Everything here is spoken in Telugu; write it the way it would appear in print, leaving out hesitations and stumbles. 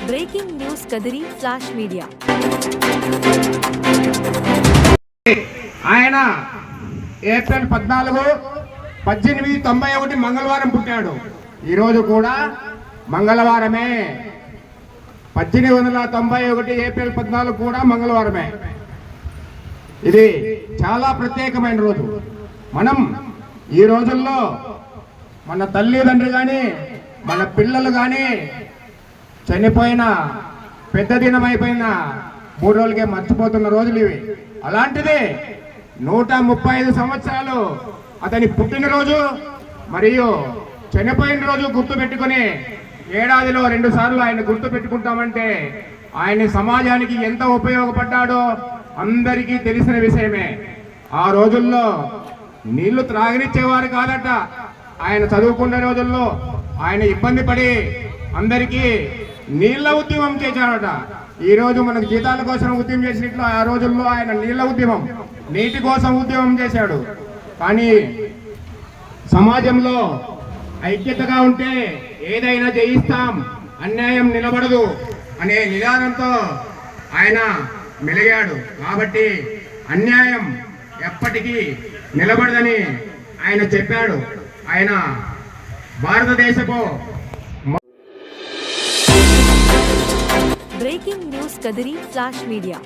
Breaking news Kadiri flash media. ఆయన ఏప్రిల్ 14, 1891 మంగళవారం పుట్టాడు. ఈరోజు కూడా మంగళవారమే. 1891 ఏప్రిల్ 14 కూడా మంగళవారమే. ఇది చాలా ప్రత్యేకమైన రోజు. మనం ఈ రోజుల్లో మన తల్లిదండ్రులు కానీ మన పిల్లలు కానీ చనిపోయిన పెద్ద దినం అయిపోయిన 3 రోజులకే మర్చిపోతున్న రోజులు ఇవి. అలాంటిది 135 సంవత్సరాలు అతని పుట్టినరోజు మరియు చనిపోయిన రోజు గుర్తు పెట్టుకుని ఏడాదిలో 2 సార్లు ఆయన గుర్తు పెట్టుకుంటామంటే ఆయన సమాజానికి ఎంత ఉపయోగపడ్డాడో అందరికీ తెలిసిన విషయమే. ఆ రోజుల్లో నీళ్లు త్రాగనిచ్చేవారు కాదట. ఆయన చదువుకున్న రోజుల్లో ఆయన ఇబ్బంది పడి అందరికీ నీళ్ల ఉద్యమం చేశాడట. ఈ రోజు మనకు జీతాల కోసం ఉద్యమం చేసినట్లు ఆ రోజుల్లో ఆయన నీళ్ల ఉద్యమం, నీటి కోసం ఉద్యమం చేశాడు. కానీ సమాజంలో ఐక్యతగా ఉంటే ఏదైనా జయిస్తాం, అన్యాయం నిలబడదు అనే నిదానంతో ఆయన మెలిగాడు. కాబట్టి అన్యాయం ఎప్పటికీ నిలబడదని ఆయన చెప్పాడు. ఆయన భారతదేశపు breaking news Kadiri flash media.